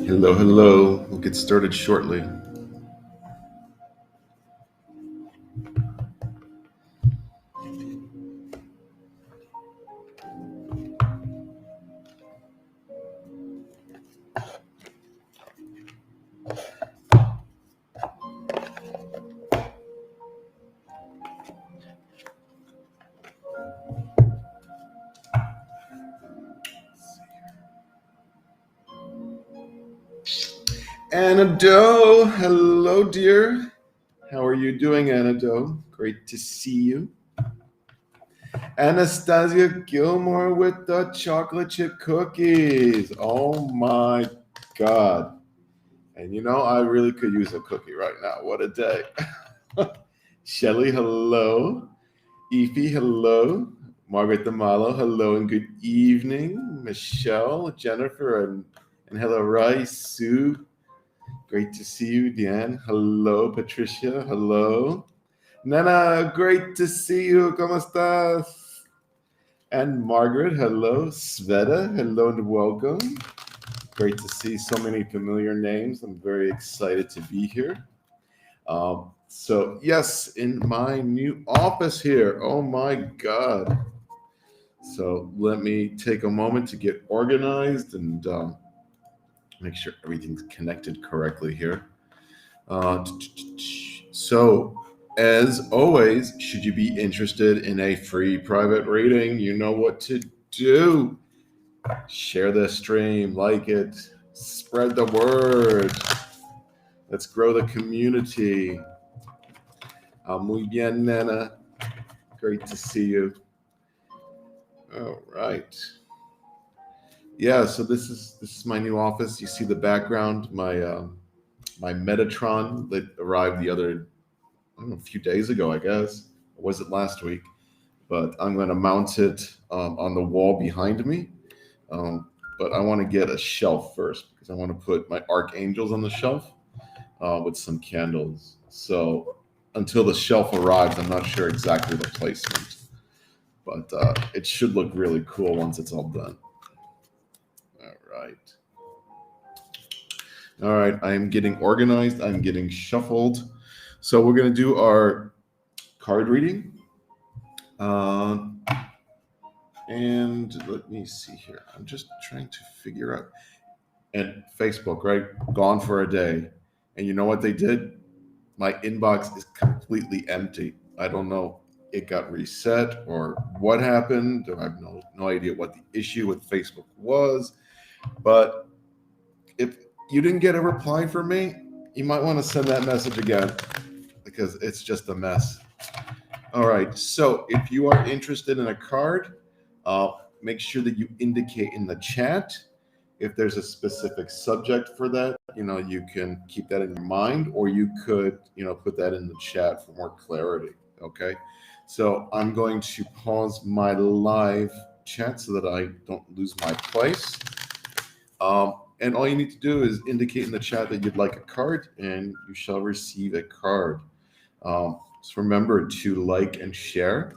Hello, hello. We'll get started shortly. Anna Doe, hello, dear. How are you doing, Anna Doe? Great to see you. Anastasia Gilmore with the chocolate chip cookies. Oh my God. And I really could use a cookie right now. What a day. Shelly, hello. Ify, hello. Margaret Damalo, hello and good evening. Michelle, Jennifer, and hello, Rice, Sue. Great to see you, Deanne. Hello, Patricia. Hello. Nana, great to see you. ¿Cómo estás? And Margaret, hello. Sveta, hello and welcome. Great to see so many familiar names. I'm very excited to be here. So, yes, in my new office here. Oh my God. So, let me take a moment to get organized and make sure everything's connected correctly here. So, as always, should you be interested in a free private reading, you know what to do. Share the stream, like it, spread the word. Let's grow the community. Muy bien, Nana. Great to see you. All right. Yeah, so this is my new office. You see the background, my Metatron that arrived a few days ago, I guess. Or was it last week? But I'm going to mount it on the wall behind me. But I want to get a shelf first because I want to put my archangels on the shelf with some candles. So until the shelf arrives, I'm not sure exactly the placement. But it should look really cool once it's all done. All right, I'm getting organized. I'm getting shuffled. So we're going to do our card reading. And let me see here. I'm just trying to figure out. And Facebook, right? Gone for a day. And you know what they did? My inbox is completely empty. I don't know. It got reset or what happened. I have no idea what the issue with Facebook was. But if you didn't get a reply from me, you might want to send that message again because it's just a mess. All right. So if you are interested in a card, make sure that you indicate in the chat if there's a specific subject for that. You can keep that in your mind, or you could, put that in the chat for more clarity. Okay. So I'm going to pause my live chat so that I don't lose my place. And all you need to do is indicate in the chat that you'd like a card, and you shall receive a card. Just remember to like and share.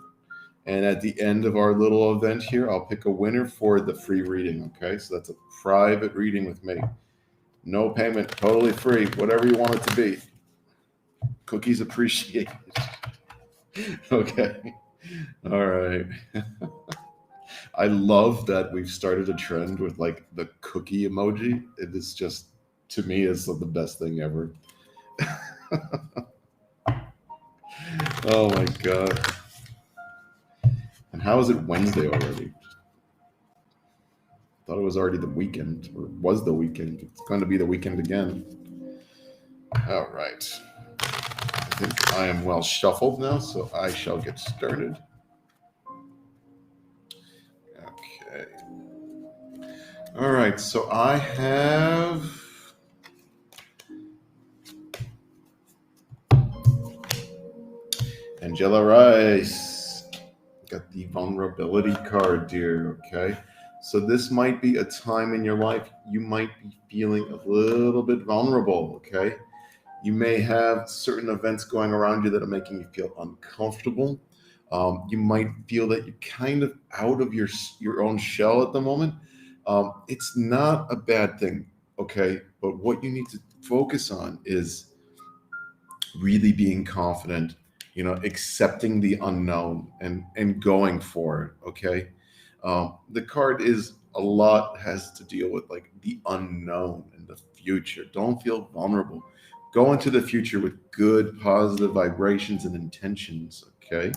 And at the end of our little event here, I'll pick a winner for the free reading. Okay, so that's a private reading with me. No payment, totally free, whatever you want it to be. Cookies appreciated. Okay. All right. I love that we've started a trend with like the cookie emoji. It is just, to me, is the best thing ever. Oh my God. And how is it Wednesday already? Thought it was already the weekend, or was the weekend. It's going to be the weekend again. All right. I think I am well shuffled now, so I shall get started. Okay. All right, so I have Angela Rice. Got the vulnerability card, dear. Okay. So this might be a time in your life you might be feeling a little bit vulnerable. Okay. You may have certain events going around you that are making you feel uncomfortable. You might feel that you're kind of out of your own shell at the moment. It's not a bad thing. Okay. But what you need to focus on is really being confident, accepting the unknown and going for it. Okay. The card is a lot has to deal with like the unknown and the future. Don't feel vulnerable. Go into the future with good, positive vibrations and intentions. Okay.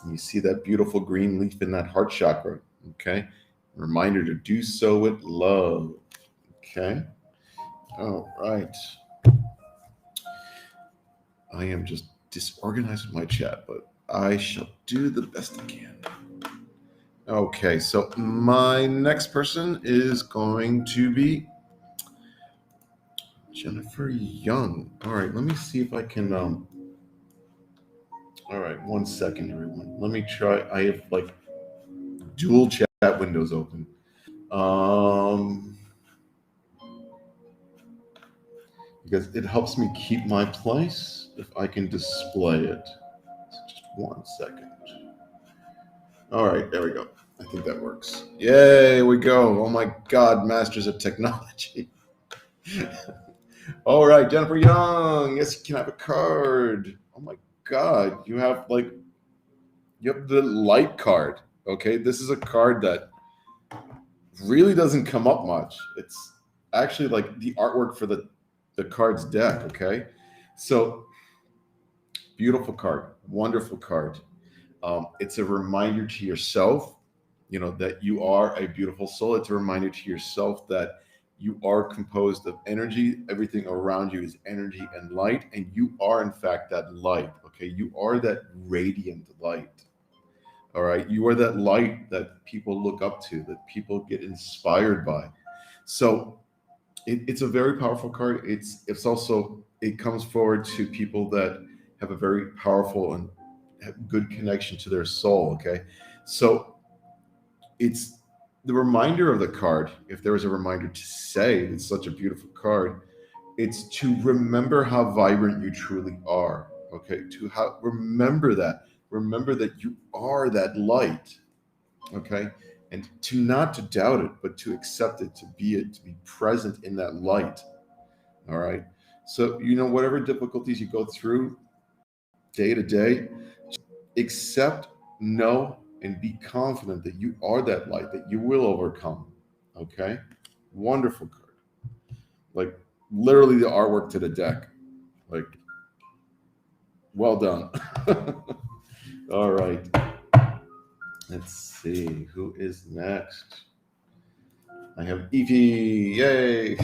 And you see that beautiful green leaf in that heart chakra. Okay. Reminder to do so with love. Okay. All right. I am just disorganized with my chat, but I shall do the best I can. Okay, so my next person is going to be Jennifer Young. All right, let me see if I can. All right, 1 second, everyone. Let me try. I have like dual chat windows open. Because it helps me keep my place if I can display it. So just 1 second. All right, there we go. I think that works. Yay, we go. Oh my God, masters of technology. All right, Jennifer Young. Yes, you can have a card. Oh my God, you have the light card. Okay, this is a card that really doesn't come up much. It's actually like the artwork for the card's deck. Okay, so beautiful card, wonderful card. It's a reminder to yourself, that you are a beautiful soul. It's a reminder to yourself that you are composed of energy. Everything around you is energy and light, and you are, in fact, that light. Okay, you are that radiant light. All right, you are that light that people look up to, that people get inspired by. So it's a very powerful card. It's also, it comes forward to people that have a very powerful and have good connection to their soul. Okay, so it's the reminder of the card. If there was a reminder to say it's such a beautiful card, it's to remember how vibrant you truly are. Okay, remember that you are that light. Okay, and not to doubt it, but to accept it, to be present in that light. All right. So, whatever difficulties you go through day to day, accept, know, and be confident that you are that light, that you will overcome. Okay. Wonderful card. Like literally the artwork to the deck. Like, well done. All right. Let's see who is next. I have Evie. Yay.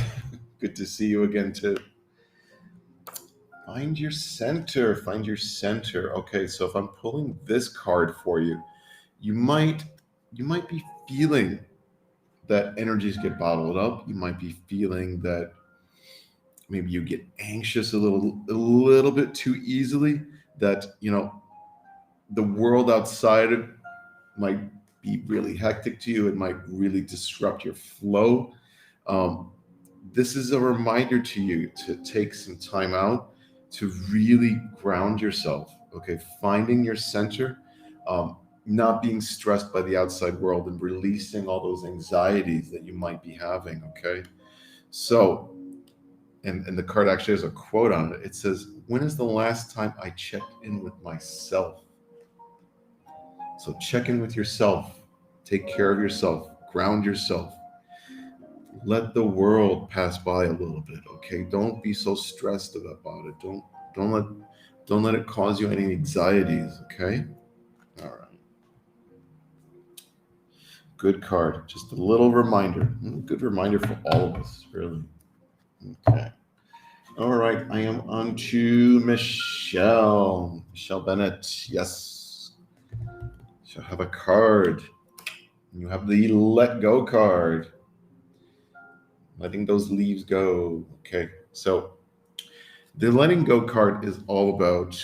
Good to see you again, too. Find your center. Find your center. Okay, so if I'm pulling this card for you, you might be feeling that energies get bottled up. You might be feeling that maybe you get anxious a little bit too easily. That the world outside might be really hectic to you. It might really disrupt your flow. This is a reminder to you to take some time out to really ground yourself. Okay, finding your center, not being stressed by the outside world, and releasing all those anxieties that you might be having. Okay, so and the card actually has a quote on it. It says, "When is the last time I checked in with myself?" So check in with yourself, take care of yourself, ground yourself. Let the world pass by a little bit, okay? Don't be so stressed about it. Don't let it cause you any anxieties, okay? All right. Good card. Just a little reminder. Good reminder for all of us, really. Okay. All right. I am on to Michelle. Michelle Bennett. Yes. She'll have a card. You have the let go card. Letting those leaves go. Okay. So the letting go card is all about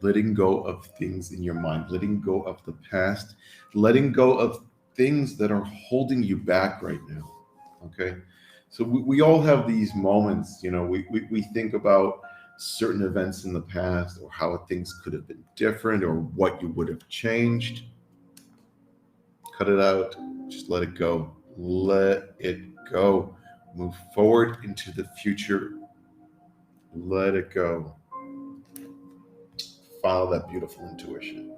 letting go of things in your mind, letting go of the past, letting go of things that are holding you back right now. Okay. So we all have these moments, we think about certain events in the past or how things could have been different or what you would have changed. Cut it out. Just let it go. Let it go. Move forward into the future. Let it go. Follow that beautiful intuition.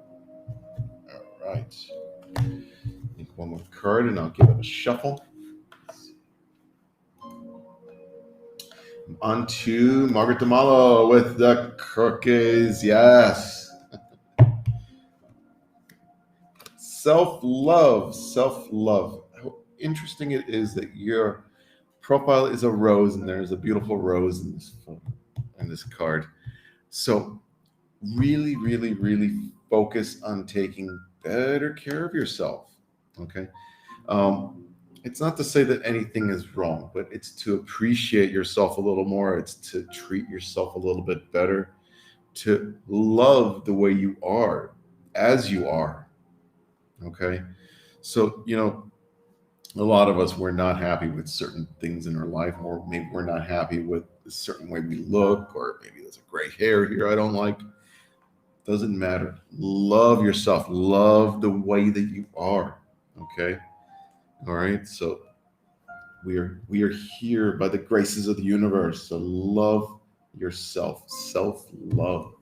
All right. Take one more card and I'll give it a shuffle. On to Margaret DeMallo with the cookies. Yes. Self-love. Self-love. How interesting it is that your profile is a rose and there's a beautiful rose in this photo, in this card. So really, really, really focus on taking better care of yourself. Okay. It's not to say that anything is wrong, but it's to appreciate yourself a little more. It's to treat yourself a little bit better, to love the way you are, as you are. Okay. So, a lot of us, we're not happy with certain things in our life, or maybe we're not happy with a certain way we look, or maybe there's a gray hair here I don't like. Doesn't matter. Love yourself. Love the way that you are. Okay. All right. So we are here by the graces of the universe. So love yourself. Self-love.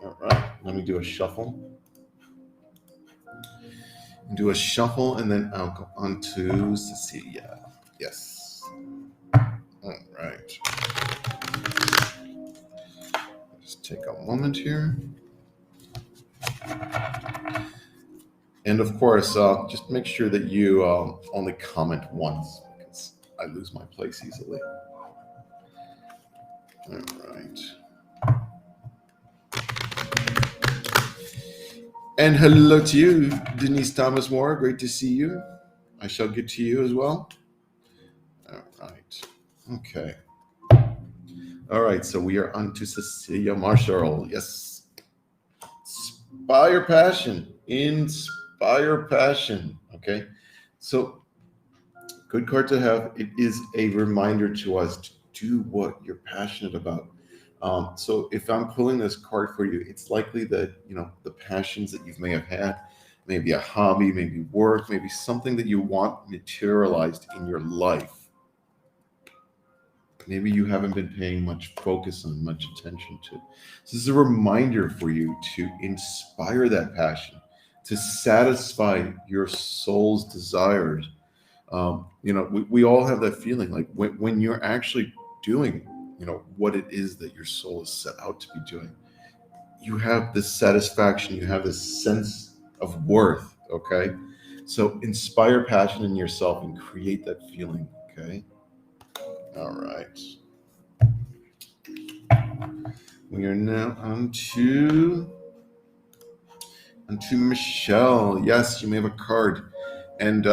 All right. Let me do a shuffle. Do a shuffle and then I'll go on to Cecilia. Yes. All right. Just take a moment here. And of course, just make sure that you only comment once because I lose my place easily. All right. And hello to you, Denise Thomas Moore. Great to see you. I shall get to you as well. All right. Okay. All right. So we are on to Cecilia Marshall. Yes. Inspire passion. Inspire passion. Okay. So good card to have. It is a reminder to us to do what you're passionate about. So if I'm pulling this card for you, it's likely that, the passions that you may have had, maybe a hobby, maybe work, maybe something that you want materialized in your life. Maybe you haven't been paying much focus on, much attention to. So this is a reminder for you to inspire that passion, to satisfy your soul's desires. We all have that feeling like when you're actually doing what it is that your soul is set out to be doing, you have this satisfaction, you have this sense of worth. Okay, so inspire passion in yourself and create that feeling. Okay, all right, we are now on to Michelle. Yes, you may have a card, and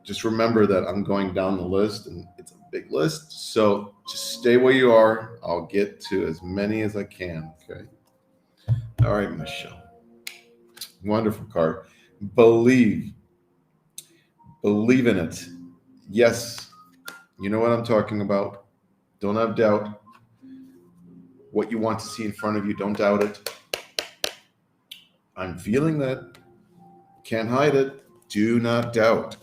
just remember that I'm going down the list and it's a big list. So just stay where you are. I'll get to as many as I can. Okay. All right, Michelle. Wonderful card. Believe. Believe in it. Yes. You know what I'm talking about. Don't have doubt. What you want to see in front of you, don't doubt it. I'm feeling that. Can't hide it. Do not doubt.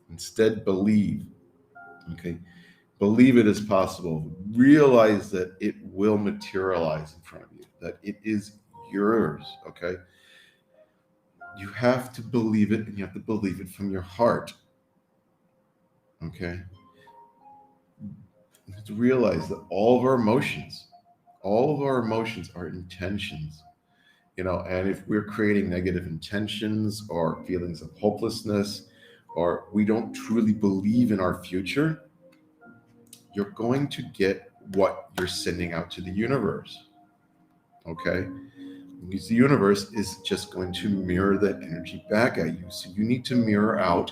Instead, believe. Okay. Believe it is possible. Realize that it will materialize in front of you, that it is yours. Okay. You have to believe it, and you have to believe it from your heart. Okay. You have to realize that all of our emotions are intentions. And if we're creating negative intentions or feelings of hopelessness, or we don't truly believe in our future, you're going to get what you're sending out to the universe. Okay? Because the universe is just going to mirror that energy back at you. So you need to mirror out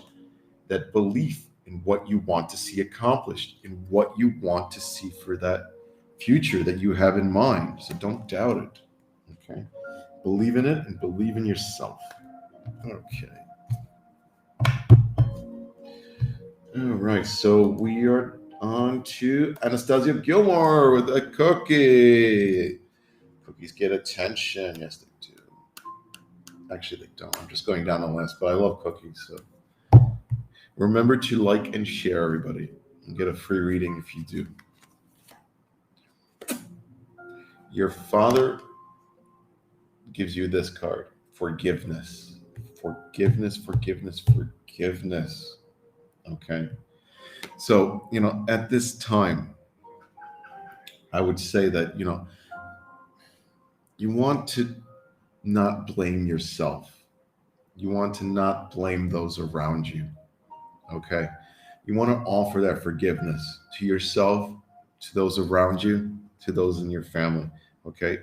that belief in what you want to see accomplished, in what you want to see for that future that you have in mind. So don't doubt it. Okay? Believe in it and believe in yourself. Okay. All right. So we are on to Anastasia Gilmore with a cookie. Cookies get attention. Yes, they do. Actually, they don't. I'm just going down the list, but I love cookies. So Remember to like and share, everybody, and get a free reading if you do. Your father gives you this card: forgiveness. Forgiveness, forgiveness, forgiveness. Okay. So, at this time, I would say that, you want to not blame yourself. You want to not blame those around you. Okay. You want to offer that forgiveness to yourself, to those around you, to those in your family. Okay.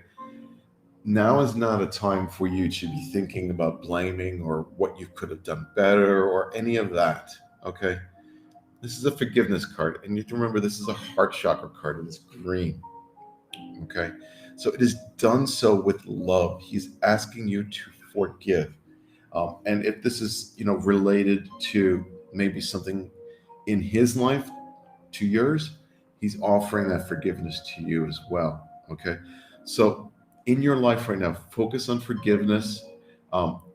Now is not a time for you to be thinking about blaming or what you could have done better or any of that. Okay. This is a forgiveness card. And you have to remember, this is a heart chakra card and it's green. Okay. So it is done so with love. He's asking you to forgive. And if this is, related to maybe something in his life to yours, he's offering that forgiveness to you as well. Okay. So in your life right now, focus on forgiveness.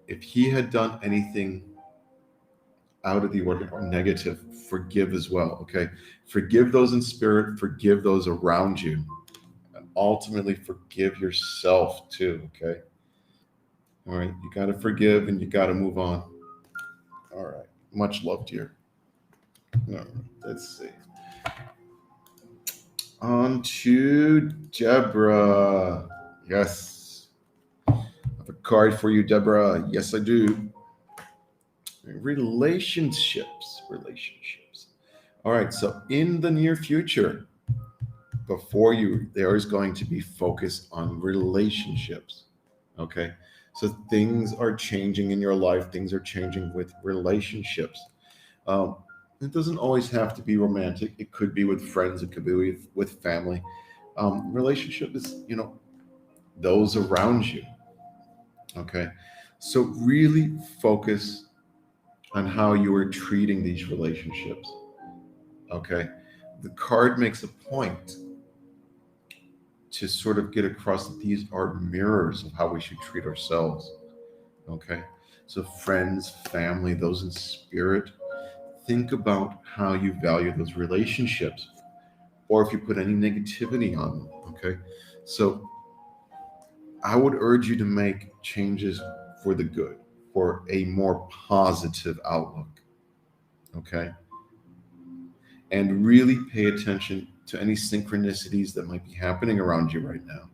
If he had done anything out of the ordinary or negative, forgive as well. Okay. Forgive those in spirit, forgive those around you, and ultimately forgive yourself too. Okay. All right. You got to forgive and you got to move on. All right. Much love, dear. All right. Let's see. On to Deborah. Yes. I have a card for you, Deborah. Yes, I do. Relationships. All right. So in the near future, before you, there is going to be focus on relationships. Okay. So things are changing in your life. Things are changing with relationships. It doesn't always have to be romantic. It could be with friends. It could be with family. Relationship is, those around you. Okay. So really focus on how you are treating these relationships. Okay. The card makes a point to sort of get across that these are mirrors of how we should treat ourselves. Okay. So friends, family, those in spirit, think about how you value those relationships or if you put any negativity on them. Okay. So I would urge you to make changes for the good, for a more positive outlook. Okay. And really pay attention to any synchronicities that might be happening around you right now.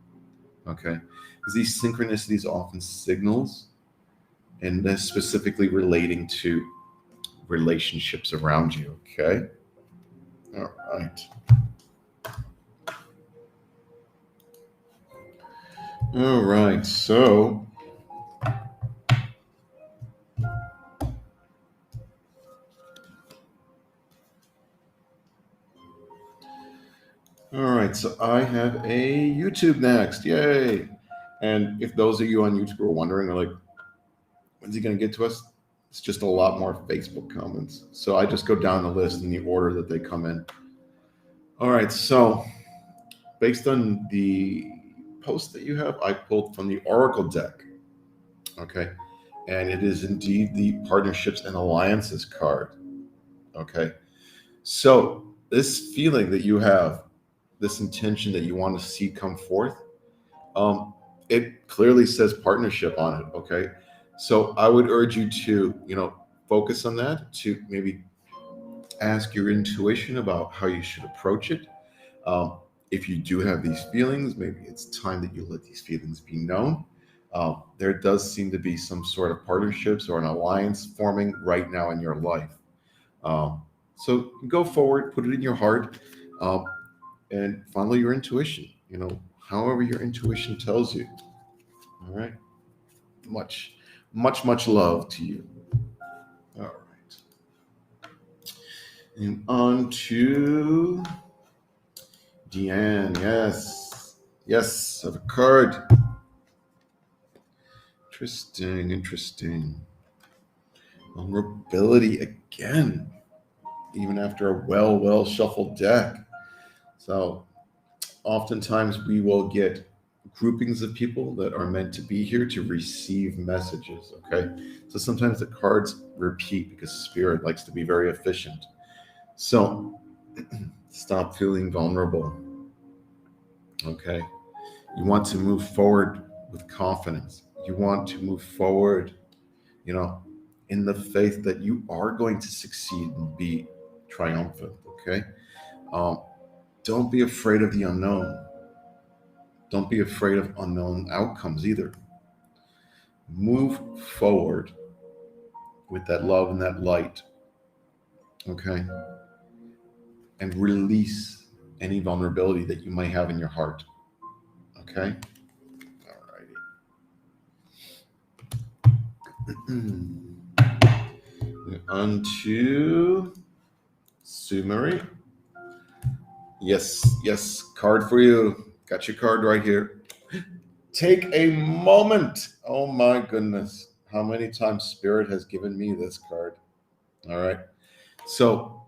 Okay. Because these synchronicities are often signals, and that's specifically relating to relationships around you. Okay. All right. All right. So I have a YouTube next. Yay. And if those of you on YouTube are wondering, are like, when's he going to get to us? It's just a lot more Facebook comments. So I just go down the list in the order that they come in. All right. So based on the post that you have, I pulled from the Oracle deck. Okay. And it is indeed the Partnerships and Alliances card. Okay. So this feeling that you have, this intention that you want to see come forth, it clearly says partnership on it. Okay. So I would urge you to, focus on that, to maybe ask your intuition about how you should approach it. If you do have these feelings, maybe it's time that you let these feelings be known. There does seem to be some sort of partnerships or an alliance forming right now in your life. So go forward, put it in your heart, and follow your intuition, however your intuition tells you. All right. Much, much, much love to you. All right. And on to Deanne. Yes. Yes, I have a card. Interesting. Vulnerability again, even after a well shuffled deck. So oftentimes we will get groupings of people that are meant to be here to receive messages, okay? So sometimes the cards repeat because spirit likes to be very efficient. So stop feeling vulnerable, okay? You want to move forward with confidence. You want to move forward, in the faith that you are going to succeed and be triumphant, okay? Um, don't be afraid of the unknown. Don't be afraid of unknown outcomes either. Move forward with that love and that light, okay? And release any vulnerability that you might have in your heart, okay? Alrighty. On to Sue Marie. Yes, card for you. Got your card right here. Take a moment. Oh my goodness. How many times Spirit has given me this card? All right. So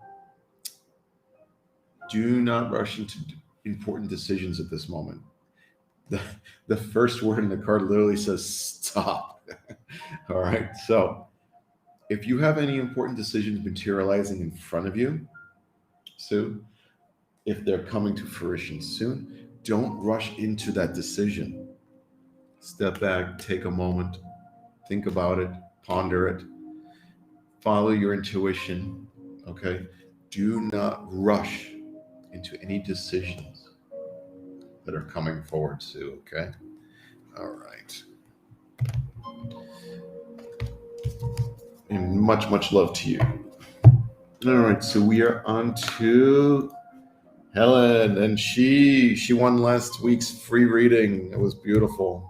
do not rush into important decisions at this moment. The first word in the card literally says stop. All right. So if you have any important decisions materializing in front of you, Sue, if they're coming to fruition soon, don't rush into that decision. Step back, take a moment, think about it, ponder it, follow your intuition, okay? Do not rush into any decisions that are coming forward, Sue, okay? All right. And much love to you. All right, so we are on to Helen, and she won last week's free reading. It was beautiful.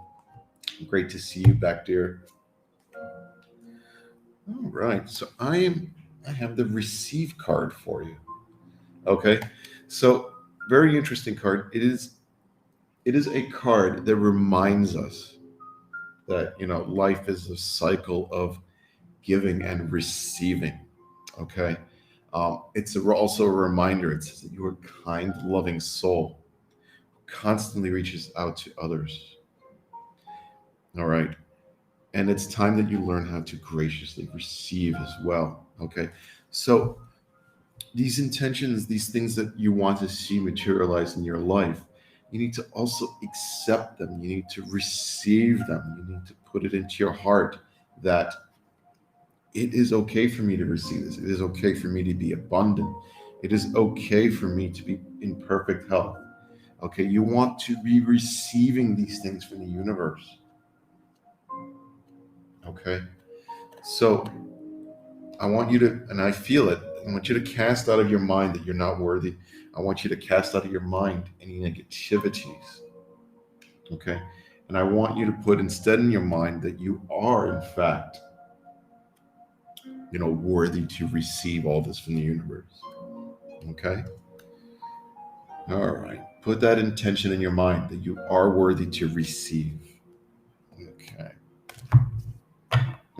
Great to see you back, dear. All right, so I have the receive card for you. Okay, so very interesting card. It is a card that reminds us that life is a cycle of giving and receiving. Okay, it's also a reminder. It says that you are a kind, loving soul who constantly reaches out to others. All right. And it's time that you learn how to graciously receive as well. Okay. So these intentions, these things that you want to see materialize in your life, you need to also accept them. You need to receive them. You need to put it into your heart that it is okay for me to receive this. It is okay for me to be abundant. It is okay for me to be in perfect health. Okay. You want to be receiving these things from the universe. Okay. So I want you to, and I feel it, I want you to cast out of your mind that you're not worthy. I want you to cast out of your mind any negativities. Okay. And I want you to put instead in your mind that you are, in fact, worthy to receive all this from the universe. Okay. All right. Put that intention in your mind that you are worthy to receive. Okay.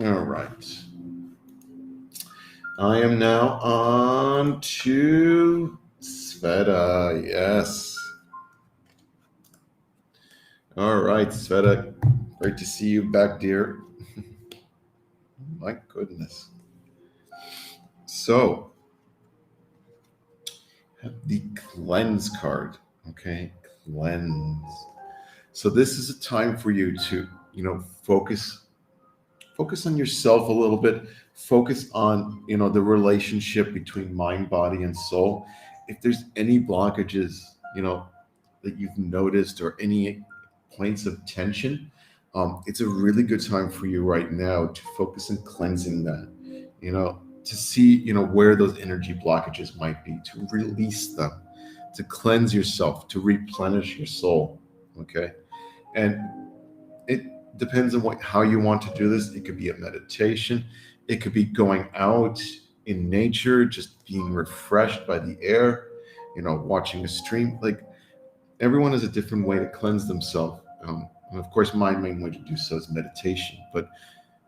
All right. I am now on to Sveta. Yes. All right, Sveta. Great to see you back, dear. My goodness. So, the cleanse card. Okay, cleanse. So this is a time for you to, focus on yourself a little bit. Focus on, the relationship between mind, body, and soul. If there's any blockages, that you've noticed or any points of tension, it's a really good time for you right now to focus on cleansing that, to see, where those energy blockages might be, to release them, to cleanse yourself, to replenish your soul. Okay. And it depends on how you want to do this. It could be a meditation. It could be going out in nature, just being refreshed by the air, watching a stream. Like, everyone has a different way to cleanse themselves. And of course, my main way to do so is meditation. But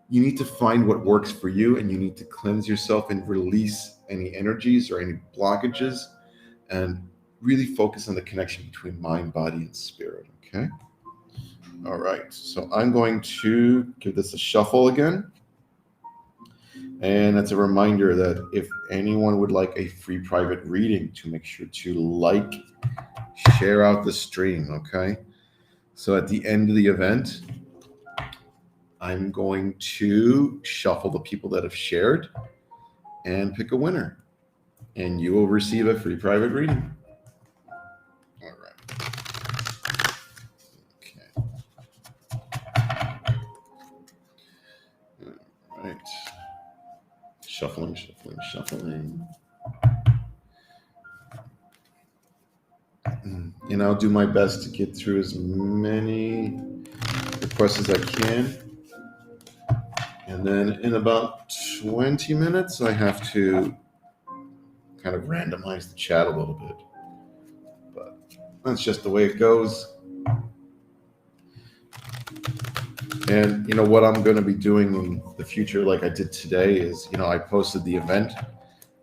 you need to find what works for you, and you need to cleanse yourself and release any energies or any blockages, and really focus on the connection between mind, body, and spirit. Okay. All right, so I'm going to give this a shuffle again. And it's a reminder that if anyone would like a free private reading, to make sure to like, share out the stream, okay? So at the end of the event, I'm going to shuffle the people that have shared and pick a winner. And you will receive a free private reading. All right. Okay. All right. Shuffling. And I'll do my best to get through as many requests as I can. And then in about 20 minutes, I have to kind of randomize the chat a little bit. But that's just the way it goes. And what I'm going to be doing in the future, like I did today, is I posted the event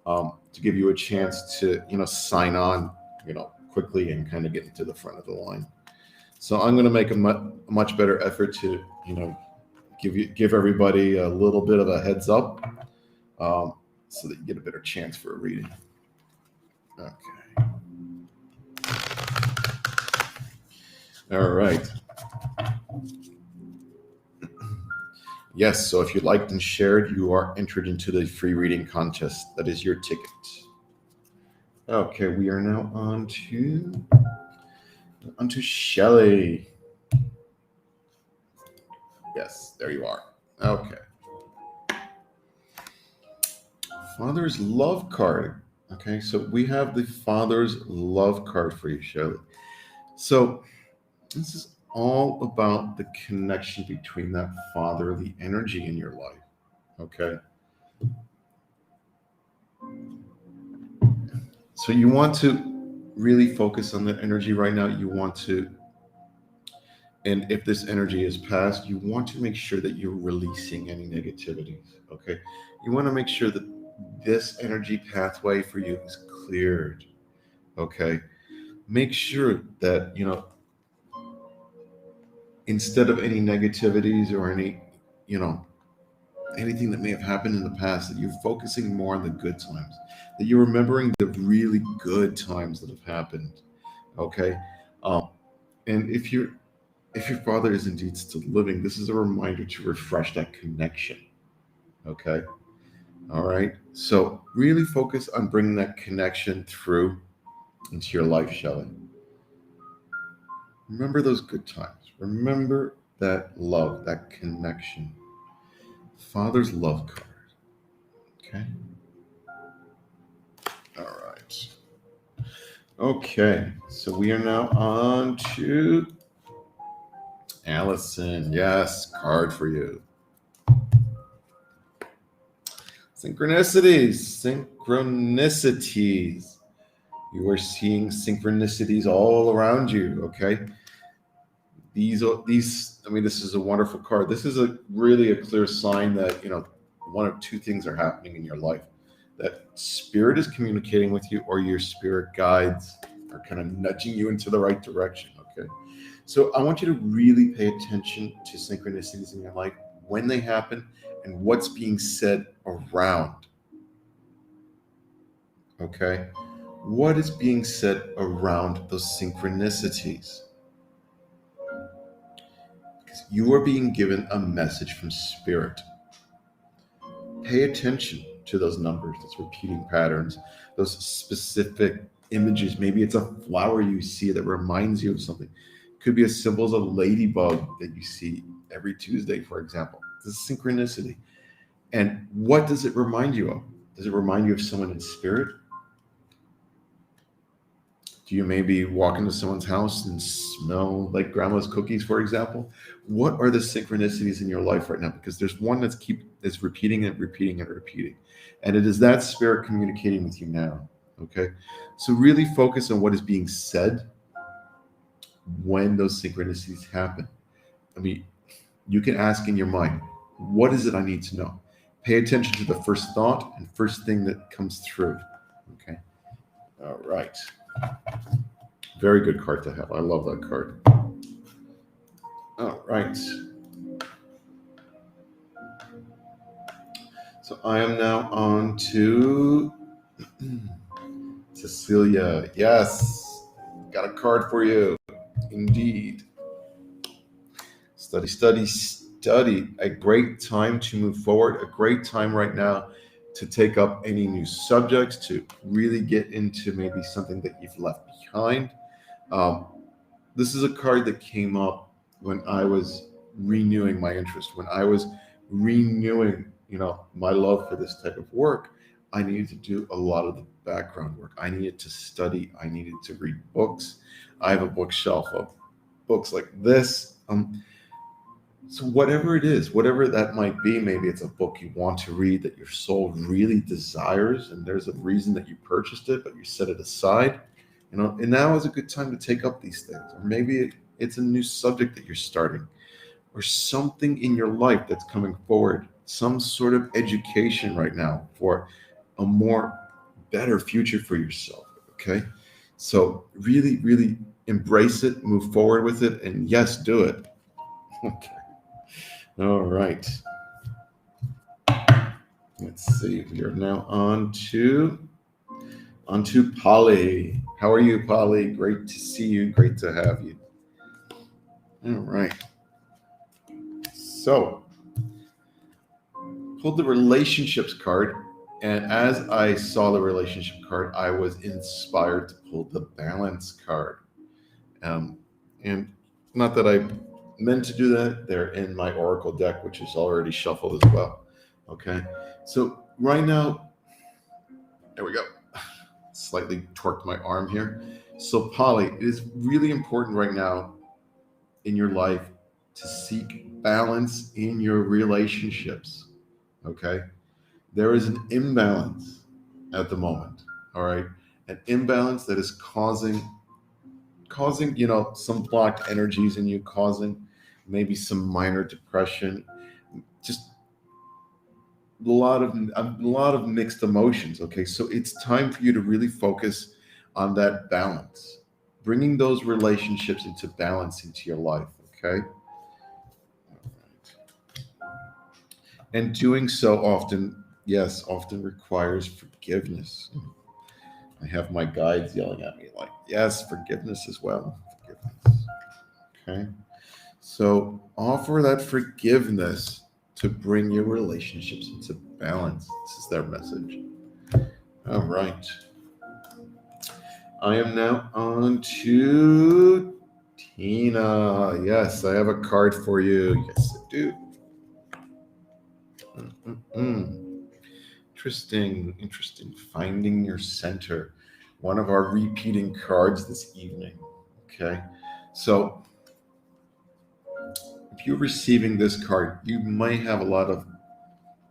to give you a chance to sign on quickly and kind of get into the front of the line. So I'm going to make a much better effort to give everybody a little bit of a heads up, so that you get a better chance for a reading. Okay. All right. Yes, so if you liked and shared, you are entered into the free reading contest. That is your ticket. Okay, we are now on to Shelley. Yes, there you are. Okay. Father's love card. Okay, so we have the Father's love card for you, Shelley. So this is all about the connection between that fatherly energy in your life. Okay. So you want to really focus on that energy right now. You want to, and if this energy is past, you want to make sure that you're releasing any negativities. Okay. You want to make sure that this energy pathway for you is cleared. Okay. Make sure that, instead of any negativities or any, anything that may have happened in the past, that you're focusing more on the good times, that you're remembering the really good times that have happened. Okay. And if your father is indeed still living, this is a reminder to refresh that connection. Okay. All right. So really focus on bringing that connection through into your life, Shelley. Remember those good times. Remember that love, that connection. Father's love card. Okay. All right. Okay. So we are now on to Allison. Yes, card for you. Synchronicities. You are seeing synchronicities all around you. Okay. This is a wonderful card. This is really a clear sign that, one of two things are happening in your life. That spirit is communicating with you, or your spirit guides are kind of nudging you into the right direction. Okay. So I want you to really pay attention to synchronicities in your life, when they happen, and what's being said around. Okay. What is being said around those synchronicities? Because you are being given a message from spirit. Pay attention to those numbers, those repeating patterns, those specific images. Maybe it's a flower you see that reminds you of something. It could be as simple as a ladybug that you see every Tuesday, for example. It's a synchronicity. And what does it remind you of? Does it remind you of someone in spirit? Do you maybe walk into someone's house and smell like grandma's cookies, for example? What are the synchronicities in your life right now? Because there's one that's repeating and repeating and repeating. And it is that spirit communicating with you now. Okay. So really focus on what is being said when those synchronicities happen. I mean, you can ask in your mind, what is it I need to know? Pay attention to the first thought and first thing that comes through. Okay. All right. Very good card to have. I love that card. All right. So I am now on to Cecilia. Yes, got a card for you. Indeed. Study, study, study. A great time to move forward. A great time right now to take up any new subjects, to really get into maybe something that you've left behind. Um, this is a card that came up when I was renewing my interest, when I was renewing, my love for this type of work. I needed to do a lot of the background work. I needed to study. I needed to read books. I have a bookshelf of books like this. So whatever it is, whatever that might be, maybe it's a book you want to read that your soul really desires, and there's a reason that you purchased it, but you set it aside. And now is a good time to take up these things. Or maybe it's a new subject that you're starting, or something in your life that's coming forward, some sort of education right now for a more better future for yourself. Okay. So really, really embrace it, move forward with it, and yes, do it. Okay. All right. Let's see. We are now on to Polly. How are you, Polly? Great to see you. Great to have you. All right. So, pulled the relationships card, and as I saw the relationship card, I was inspired to pull the balance card. And not that I meant to do that; they're in my Oracle deck, which is already shuffled as well. Okay. So right now, there we go. Slightly torqued my arm here. So, Polly, it is really important right now in your life to seek balance in your relationships. Okay. There is an imbalance at the moment. All right. An imbalance that is causing some blocked energies in you, causing maybe some minor depression, just a lot of mixed emotions. Okay, so it's time for you to really focus on that balance, bringing those relationships into balance into your life. Okay. All right. And doing so often requires forgiveness. I have my guides yelling at me like, yes, forgiveness as well. Forgiveness. Okay. So offer that forgiveness to bring your relationships into balance. This is their message. All right. I am now on to Tina. Yes, I have a card for you. Yes, I do. Interesting. Finding your center. One of our repeating cards this evening. Okay. So if you're receiving this card, you might have a lot of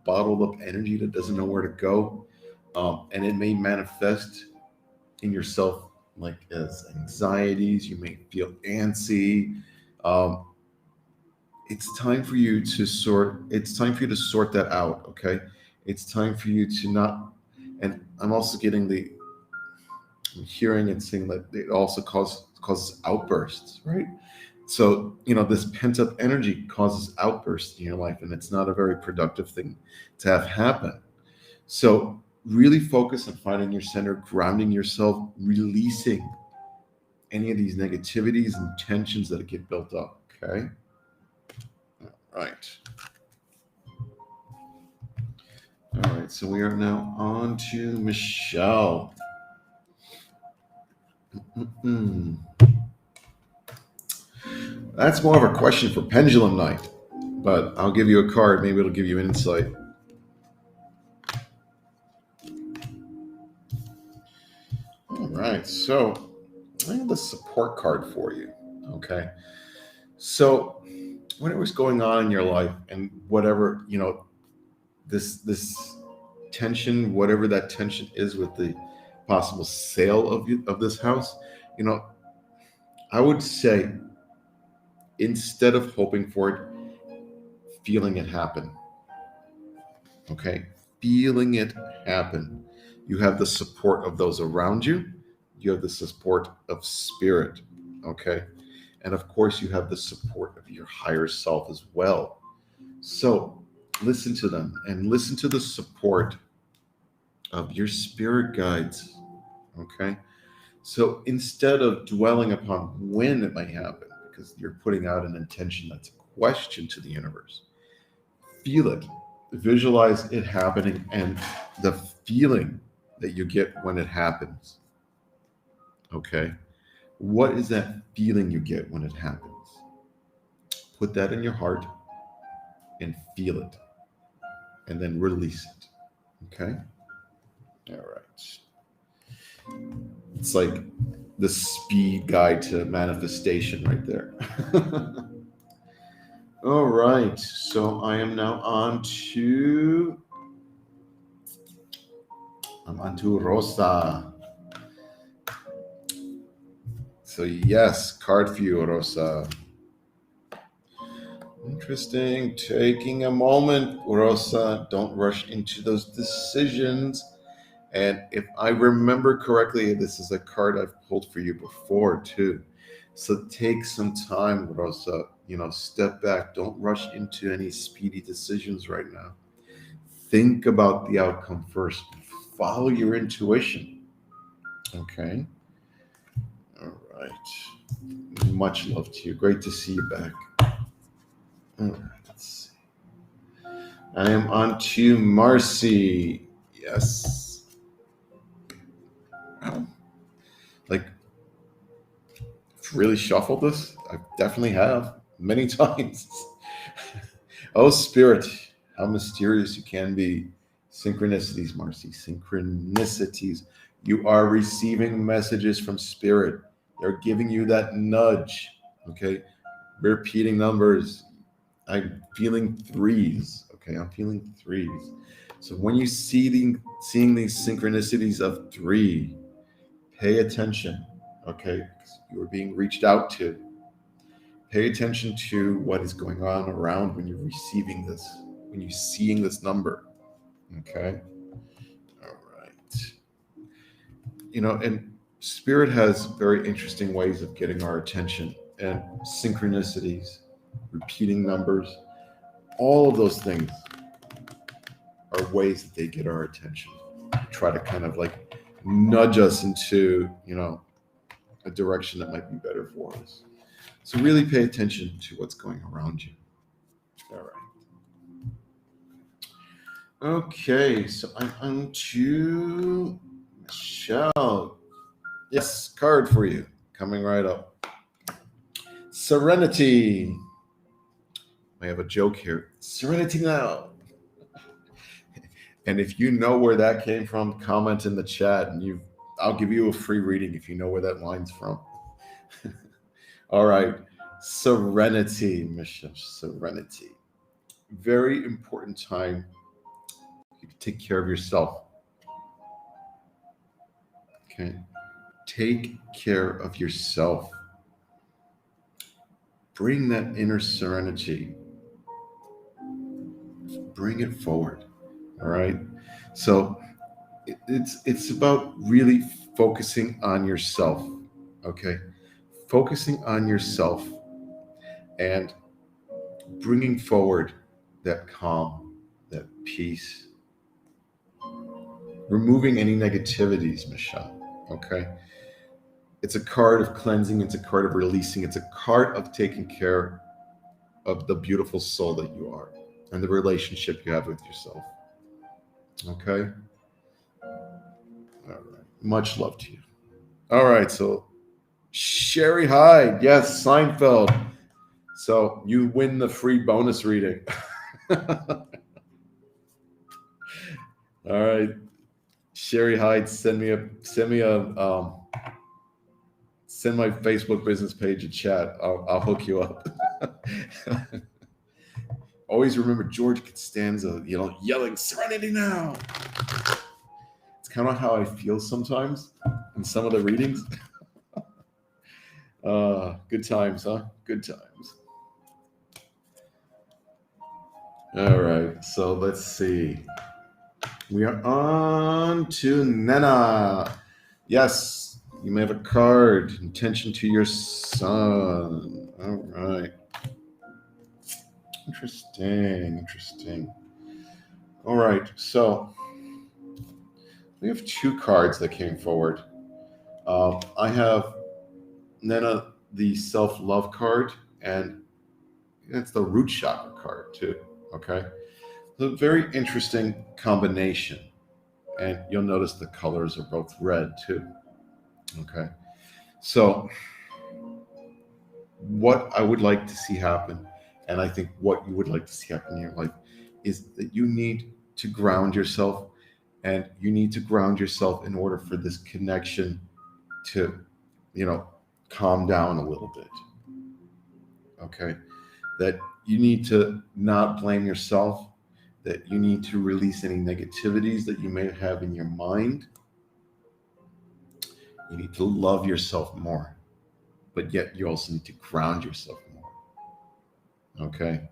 bottled up energy that doesn't know where to go. And it may manifest in yourself like as anxieties. You may feel antsy. Um, it's time for you to sort that out. Okay. It's time for you to not, and I'm also I'm hearing and seeing that it also causes outbursts, right? So, this pent up energy causes outbursts in your life, and it's not a very productive thing to have happen. So, really focus on finding your center, grounding yourself, releasing any of these negativities and tensions that get built up. Okay. All right. All right. So, we are now on to Michelle. That's more of a question for Pendulum Night, but I'll give you a card. Maybe it'll give you insight. All right, so I have the support card for you. Okay, so whatever's going on in your life, and whatever this tension, whatever that tension is with the possible sale of this house, I would say instead of hoping for it, feeling it happen. Okay, feeling it happen. You have the support of those around you. You have the support of spirit. Okay. And of course, you have the support of your higher self as well. So listen to them and listen to the support of your spirit guides. Okay. So instead of dwelling upon when it might happen, because you're putting out an intention that's a question to the universe, feel it, visualize it happening, and the feeling that you get when it happens. Okay. What is that feeling you get when it happens? Put that in your heart and feel it, and then release it. Okay. All right. It's like the speed guide to manifestation right there. All right. So I am now on to Rosa. So yes, card for you, Rosa. Interesting. Taking a moment, Rosa. Don't rush into those decisions. And if I remember correctly, this is a card I've pulled for you before too. So take some time, Rosa. Step back. Don't rush into any speedy decisions right now. Think about the outcome first. Follow your intuition. Okay. All right. Much love to you. Great to see you back. All right. Let's see. I am on to Marcy. Yes. Like, really shuffled this? I definitely have many times. Oh, Spirit, how mysterious you can be. Synchronicities, Marcy, synchronicities. You are receiving messages from Spirit. They're giving you that nudge, okay? Repeating numbers. I'm feeling threes, okay? I'm feeling threes. So when you seeing these synchronicities of 3, pay attention, okay? You are being reached out to. Pay attention to what is going on around when you're receiving this, when you're seeing this number, okay? All right. And Spirit has very interesting ways of getting our attention, and synchronicities, repeating numbers, all of those things are ways that they get our attention. Try to kind of like nudge us into, a direction that might be better for us. So really pay attention to what's going around you. All right. Okay, so I'm on to Michelle. Yes, card for you. Coming right up. Serenity. I have a joke here. Serenity now. And if you know where that came from, comment in the chat, and I'll give you a free reading if you know where that line's from. All right. Serenity, Michelle. Serenity. Very important time. You can take care of yourself. Okay. Take care of yourself. Bring that inner serenity. Bring it forward. All right. So it's about really focusing on yourself. Okay. Focusing on yourself and bringing forward that calm, that peace. Removing any negativities, Michelle. Okay. It's a card of cleansing. It's a card of releasing. It's a card of taking care of the beautiful soul that you are and the relationship you have with yourself. Okay. All right. Much love to you. All right. So Sherry Hyde. Yes, Seinfeld. So you win the free bonus reading. All right. Sherry Hyde, send my Facebook business page a chat. I'll hook you up. Always remember George Costanza, yelling "Serenity now." It's kind of how I feel sometimes in some of the readings. Good times, huh? Good times. All right, so let's see. We are on to Nena. Yes, You may have a card, intention to your son. All right. Interesting. All right, so we have two cards that came forward. I have Nena, the self-love card, and it's the root chakra card too. Okay, it's a very interesting combination, and you'll notice the colors are both red too. Okay, so what I would like to see happen, and I think what you would like to see happen in your life, is that you need to ground yourself, and you need to ground yourself in order for this connection to, calm down a little bit. Okay, that you need to not blame yourself, that you need to release any negativities that you may have in your mind. You need to love yourself more, but yet you also need to ground yourself more. Okay.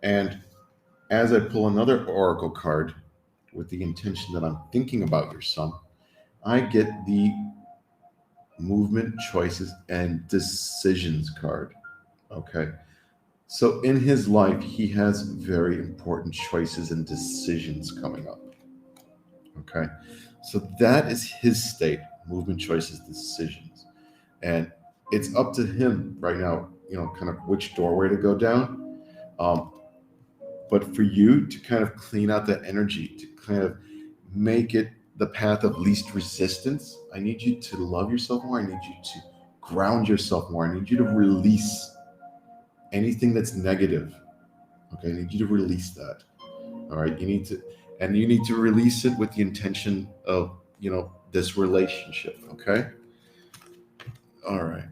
And as I pull another oracle card with the intention that I'm thinking about your son, I get the movement, choices, and decisions card. Okay. So in his life, he has very important choices and decisions coming up. Okay. So that is his state, movement, choices, decisions. And it's up to him right now, kind of which doorway to go down. But for you to kind of clean out that energy, to kind of make it the path of least resistance, I need you to love yourself more. I need you to ground yourself more. I need you to release anything that's negative. Okay, I need you to release that. All right, you need to release it with the intention of, this relationship. Okay. All right.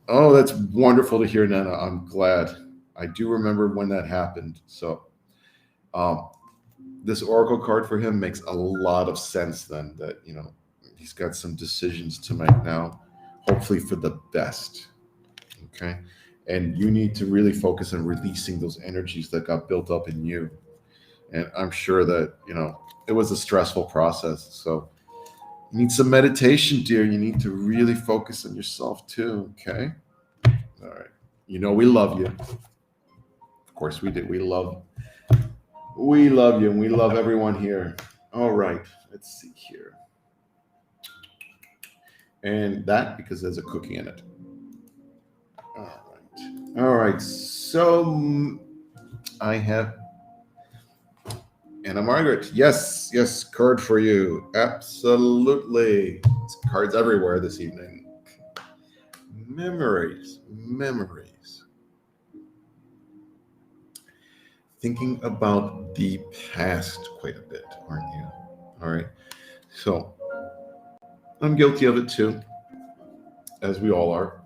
Oh, that's wonderful to hear, Nana. I'm glad. I do remember when that happened. So, this oracle card for him makes a lot of sense then, that, he's got some decisions to make now, hopefully for the best. Okay. And you need to really focus on releasing those energies that got built up in you. And I'm sure that, it was a stressful process. So you need some meditation, dear. You need to really focus on yourself too. Okay. All right. We love you. Of course we do. We love you, and we love everyone here. All right. Let's see here. And that because there's a cookie in it. All right. So I have Anna Margaret. Yes, card for you. Absolutely. It's cards everywhere this evening. Memories. Thinking about the past quite a bit, aren't you? All right. So I'm guilty of it too, as we all are.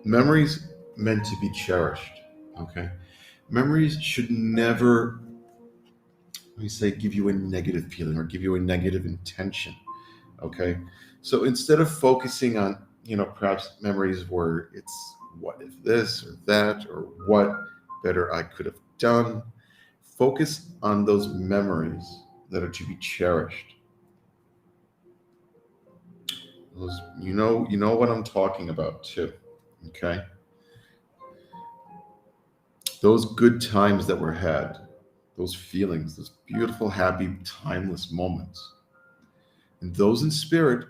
Memories meant to be cherished. Okay. Memories should never, give you a negative feeling or give you a negative intention. Okay. So instead of focusing on, perhaps memories where it's what if this or that, or what better I could have done, focus on those memories that are to be cherished. Those, you know what I'm talking about too. Okay. Those good times that were had, those feelings, those beautiful, happy, timeless moments. And those in spirit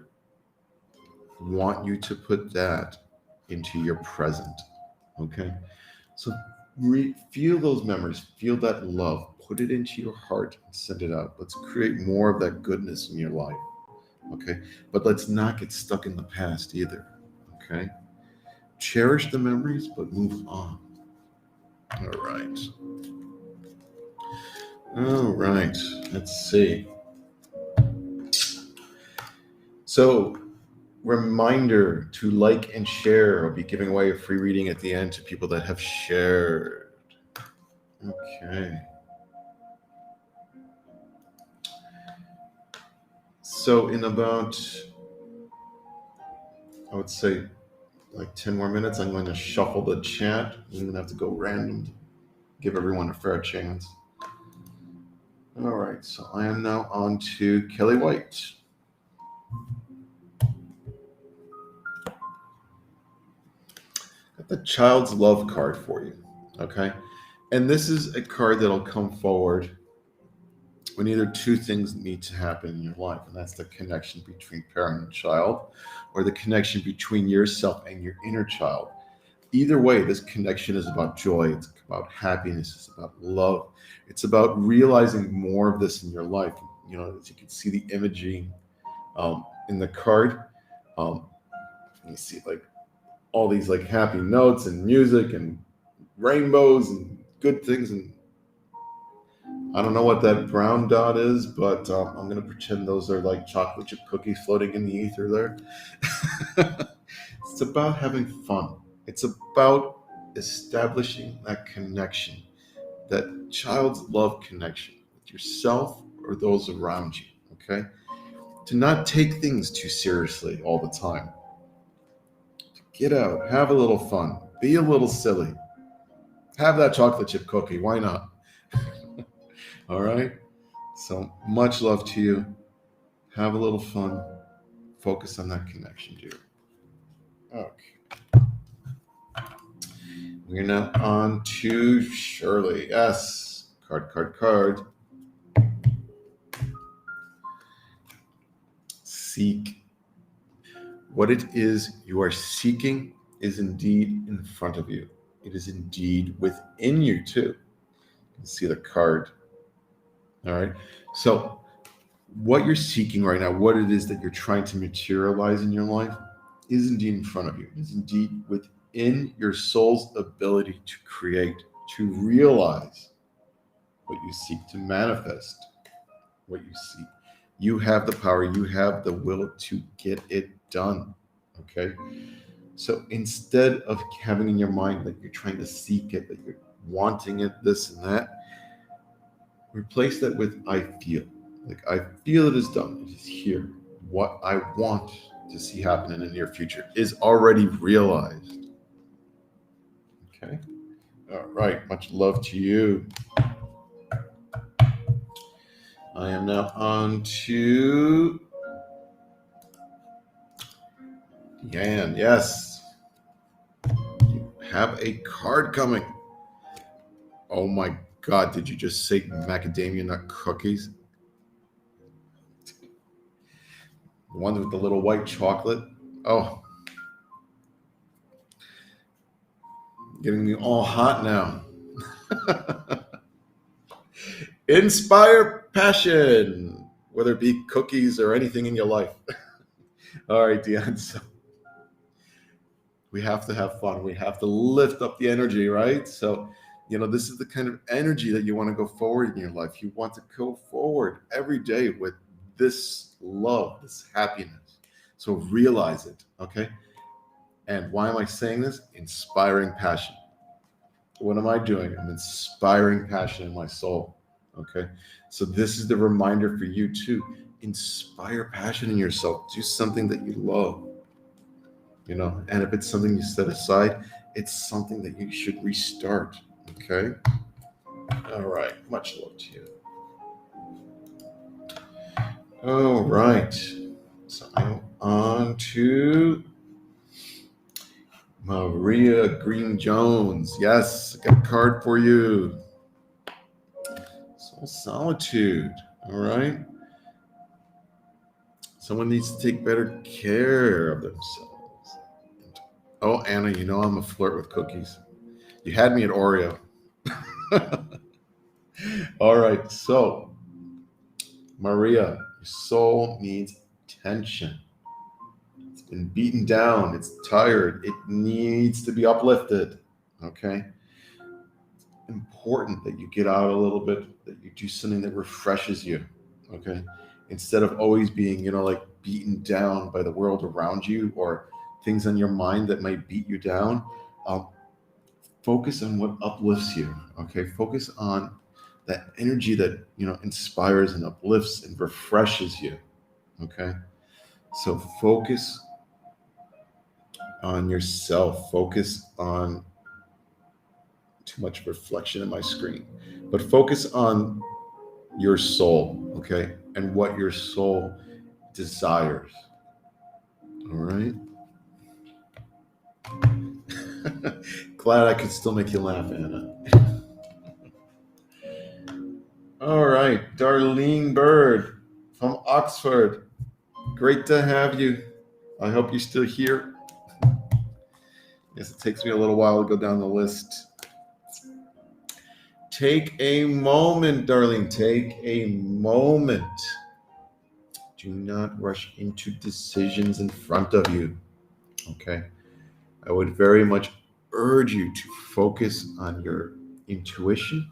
want you to put that into your present. Okay. So feel those memories, feel that love, put it into your heart and send it out. Let's create more of that goodness in your life. Okay. But let's not get stuck in the past either. Okay. Cherish the memories, but move on. All right. Let's see. So, reminder to like and share. I'll be giving away a free reading at the end to people that have shared. Okay. So in about, I would say, like 10 more minutes, I'm going to shuffle the chat. I'm going to have to go random, give everyone a fair chance. All right, so I am now on to Kelly White. Got the child's love card for you. Okay. And this is a card that'll come forward when either two things need to happen in your life, and that's the connection between parent and child, or the connection between yourself and your inner child. Either way, this connection is about joy, it's about happiness, it's about love, it's about realizing more of this in your life. As you can see the imaging in the card. You see like all these like happy notes and music and rainbows and good things, and I don't know what that brown dot is, but I'm going to pretend those are like chocolate chip cookies floating in the ether there. It's about having fun. It's about establishing that connection, that child's love connection with yourself or those around you, okay? To not take things too seriously all the time. To get out, have a little fun, be a little silly. Have that chocolate chip cookie, why not? All right? So much love to you. Have a little fun. Focus on that connection, dear. Okay. We're now on to Shirley. Yes. Card. Seek. What it is you are seeking is indeed in front of you. It is indeed within you, too. You can see the card. All right. So, what you're seeking right now, what it is that you're trying to materialize in your life, is indeed in front of you. It is indeed within your soul's ability to create, to realize what you seek, to manifest what you seek. You have the power, you have the will to get it done. Okay? So instead of having in your mind that you're trying to seek it, that you're wanting it, this and that, replace that with I feel. Like I feel it is done. It is here. What I want to see happen in the near future is already realized. Okay. All right. Much love to you. I am now on to Yan. Yes. You have a card coming. Oh my God. Did you just say macadamia nut cookies? The one with the little white chocolate. Oh, getting me all hot now. Inspire passion, whether it be cookies or anything in your life. All right, Deanne. So we have to have fun. We have to lift up the energy, right? So, this is the kind of energy that you want to go forward in your life. You want to go forward every day with this love, this happiness. So realize it, okay? And why am I saying this? Inspiring passion. What am I doing? I'm inspiring passion in my soul. Okay. So this is the reminder for you to inspire passion in yourself. Do something that you love. And if it's something you set aside, it's something that you should restart. Okay. All right. Much love to you. All right. So I'm on to Maria Green Jones. Yes, I got a card for you. Soul Solitude. All right. Someone needs to take better care of themselves. Oh, Anna, I'm a flirt with cookies. You had me at Oreo. All right. So, Maria, your soul needs attention. It's been beaten down. It's tired. It needs to be uplifted. Okay. It's important that you get out a little bit, that you do something that refreshes you. Okay. Instead of always being, like beaten down by the world around you or things on your mind that might beat you down. Focus on what uplifts you. Okay. Focus on that energy that, inspires and uplifts and refreshes you. Okay. So focus on yourself. Focus on too much reflection in my screen, but focus on your soul, okay, and what your soul desires. All right. Glad I could still make you laugh, Anna. All right, Darlene Bird from Oxford. Great to have you. I hope you're still here. Yes, it takes me a little while to go down the list. Take a moment, Darlene. Take a moment. Do not rush into decisions in front of you. Okay. I would very much urge you to focus on your intuition,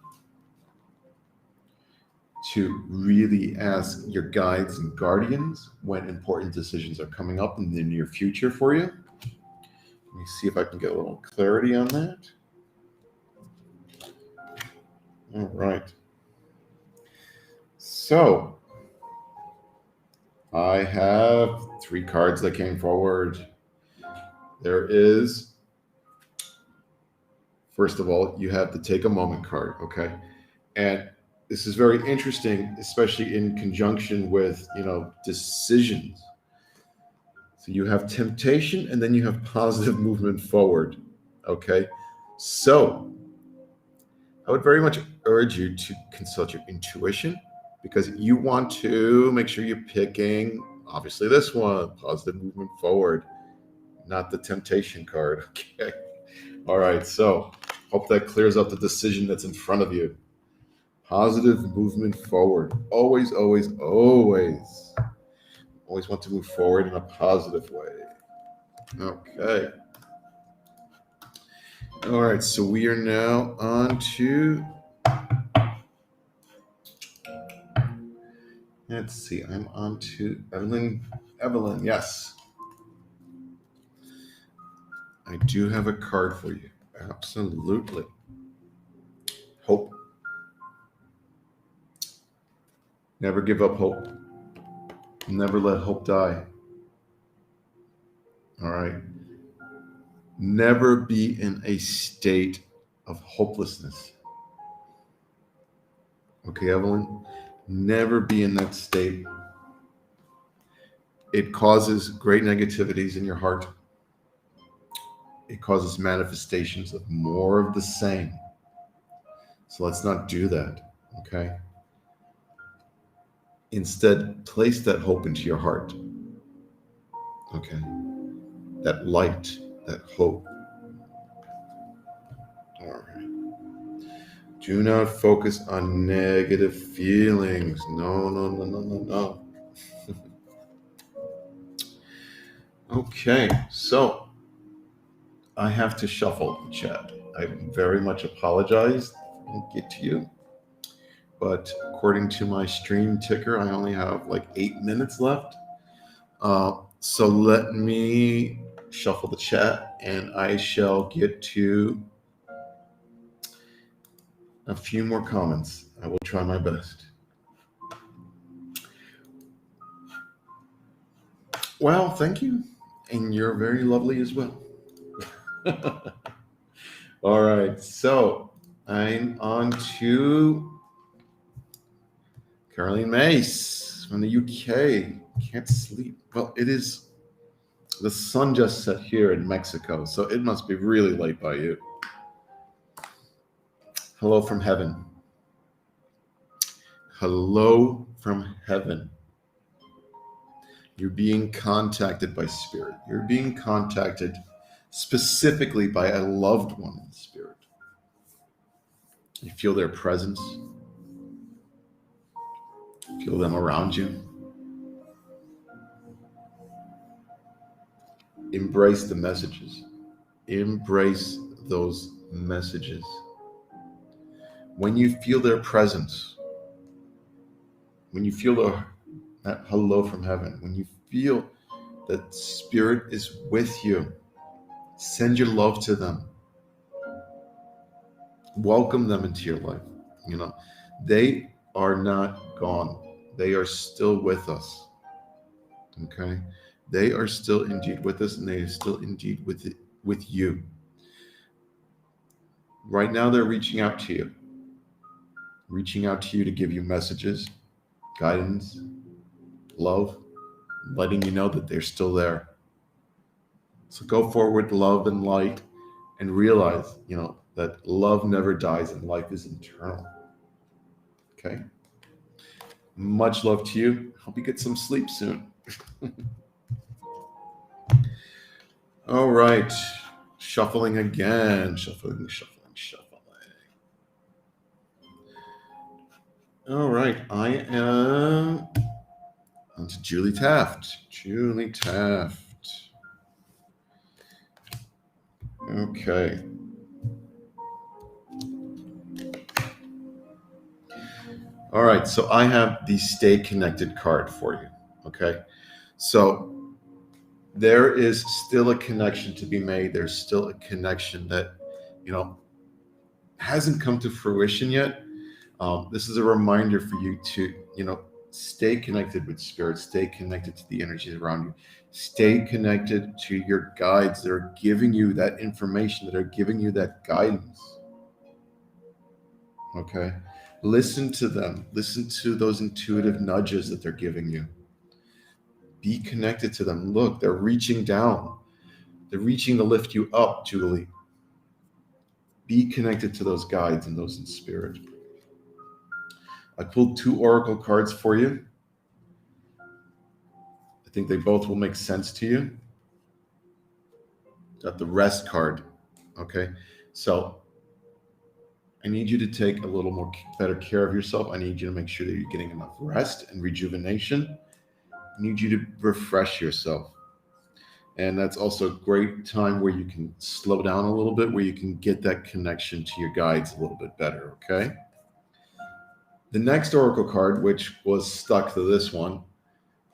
to really ask your guides and guardians when important decisions are coming up in the near future for you. Let me see if I can get a little clarity on that. All right. So I have 3 cards that came forward. There is, first of all, you have the take a moment card, okay? And this is very interesting, especially in conjunction with, decisions. So you have temptation and then you have positive movement forward, okay? So I would very much urge you to consult your intuition because you want to make sure you're picking, obviously, this one, positive movement forward, not the temptation card, okay? All right, so hope that clears up the decision that's in front of you. Positive movement forward. Always, always, always. Always want to move forward in a positive way. Okay. All right, so we are now on to, let's see, I'm on to Evelyn, yes. I do have a card for you. Absolutely. Hope. Never give up hope. Never let hope die. All right. Never be in a state of hopelessness. Okay, Evelyn? Never be in that state. It causes great negativities in your heart. It causes manifestations of more of the same. So let's not do that, okay? Instead, place that hope into your heart, okay? That light, that hope. All right. Do not focus on negative feelings. No, no, no, no, no, no. Okay, so I have to shuffle the chat. I very much apologize. I didn't get to you. But according to my stream ticker, I only have like 8 minutes left. So let me shuffle the chat and I shall get to a few more comments. I will try my best. Well, thank you. And you're very lovely as well. All right. So I'm on to Caroline Mace from the UK. Can't sleep. Well, it is. The sun just set here in Mexico, so it must be really late by you. Hello from heaven. Hello from heaven. You're being contacted by spirit. You're being contacted specifically by a loved one in spirit. You feel their presence. Feel them around you. Embrace the messages. Embrace those messages. When you feel their presence, when you feel that hello from heaven, when you feel that spirit is with you, send your love to them. Welcome them into your life. They are not gone. They are still with us. Okay? They are still indeed with us, and they are still indeed with you. Right now, they're reaching out to you. reaching out to you to give you messages, guidance, love, letting you know that they're still there. So go forward, love and light, and realize, that love never dies and life is eternal. Okay? Much love to you. Hope you get some sleep soon. All right. Shuffling again. Shuffling. All right. I am on to Julie Taft. Okay. All right. So I have the Stay Connected card for you. Okay. So there is still a connection to be made. There's still a connection that, hasn't come to fruition yet. This is a reminder for you to, stay connected with spirit, stay connected to the energies around you, stay connected to your guides that are giving you that information, that are giving you that guidance. Okay. Listen to them. Listen to those intuitive nudges that they're giving you. Be connected to them. Look, they're reaching down. They're reaching to lift you up, Julie. Be connected to those guides and those in spirit. I pulled 2 oracle cards for you. I think they both will make sense to you. Got the rest card. Okay. So I need you to take a little more better care of yourself. I need you to make sure that you're getting enough rest and rejuvenation. I need you to refresh yourself. And that's also a great time where you can slow down a little bit, where you can get that connection to your guides a little bit better, okay? The next oracle card, which was stuck to this one,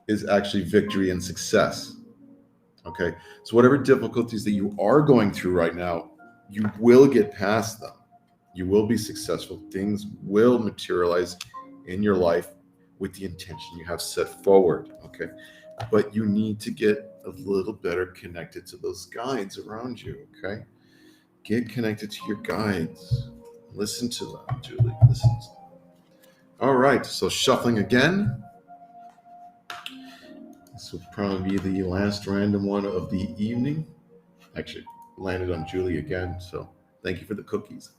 is actually victory and success, okay? So whatever difficulties that you are going through right now, you will get past them. You will be successful. Things will materialize in your life with the intention you have set forward, okay? But you need to get a little better connected to those guides around you, okay? Get connected to your guides. Listen to them, Julie. Listen to them. All right, so shuffling again. This will probably be the last random one of the evening. Actually, landed on Julie again, so thank you for the cookies.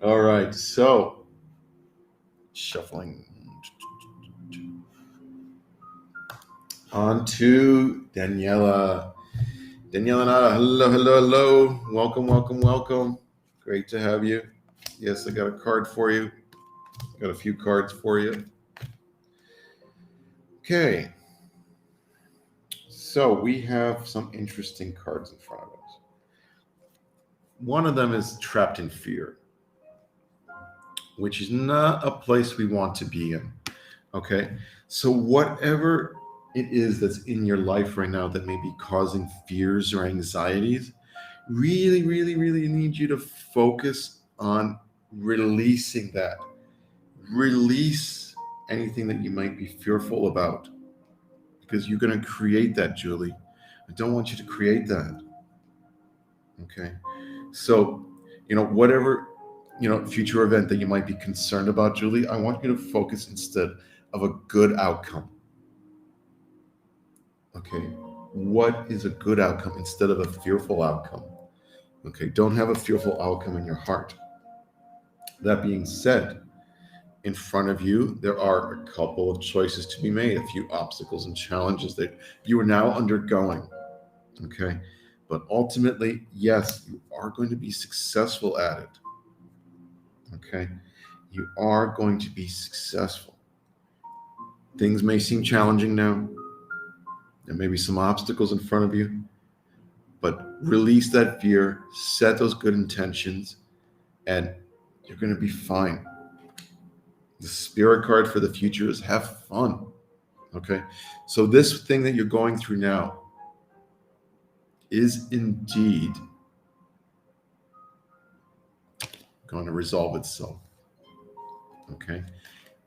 All right, so shuffling. On to Daniela. Daniela Nada, hello. Welcome. Great to have you. Yes, I got a card for you. Got a few cards for you. Okay. So we have some interesting cards in front of us. One of them is trapped in fear, which is not a place we want to be in. Okay. So whatever it is that's in your life right now that may be causing fears or anxieties, really need you to focus on releasing that. Release anything that you might be fearful about, because you're going to create that, Julie. I don't want you to create that. Okay. So, whatever, future event that you might be concerned about, Julie, I want you to focus instead of a good outcome. Okay. What is a good outcome instead of a fearful outcome? Okay. Don't have a fearful outcome in your heart. That being said, in front of you, there are a couple of choices to be made, a few obstacles and challenges that you are now undergoing. Okay. But ultimately, yes, you are going to be successful at it. Okay. You are going to be successful. Things may seem challenging now. There may be some obstacles in front of you, but release that fear, set those good intentions, and you're going to be fine. The spirit card for the future is have fun. Okay. So this thing that you're going through now is indeed going to resolve itself. Okay.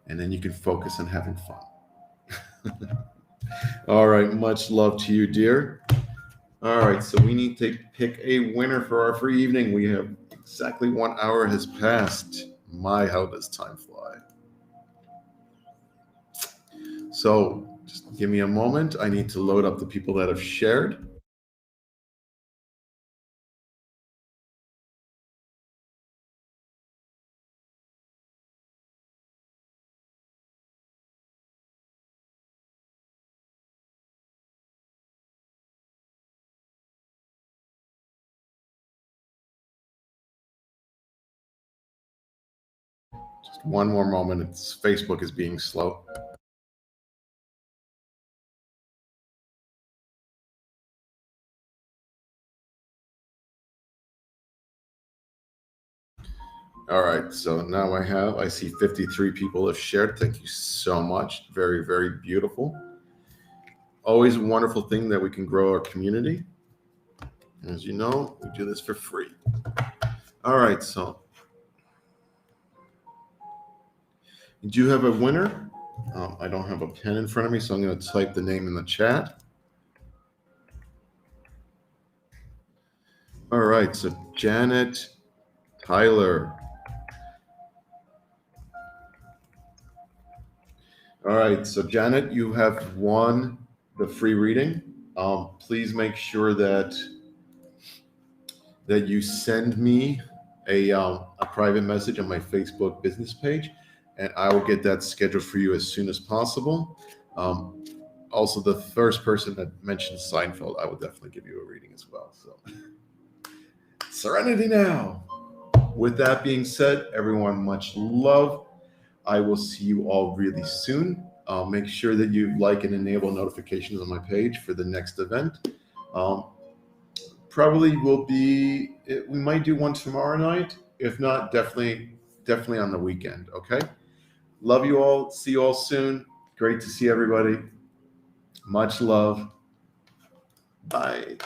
And then you can focus on having fun. All right. Much love to you, dear. All right. So we need to pick a winner for our free evening. We have exactly 1 hour has passed. My, how does time fly? So just give me a moment. I need to load up the people that have shared. Just one more moment. Facebook is being slow. All right, so now I see 53 people have shared. Thank you so much. Very, very beautiful. Always a wonderful thing that we can grow our community. As you know, we do this for free. All right, so do you have a winner? I don't have a pen in front of me, so I'm going to type the name in the chat. All right, so Janet Tyler. All right, so Janet, you have won the free reading. Please make sure that you send me a private message on my Facebook business page, and I will get that scheduled for you as soon as possible. Also, the first person that mentioned Seinfeld, I will definitely give you a reading as well. So, serenity now. With that being said, everyone, much love. I will see you all really soon. Make sure that you like and enable notifications on my page for the next event. Probably we might do one tomorrow night. If not, definitely on the weekend. Okay. Love you all. See you all soon. Great to see everybody. Much love. Bye.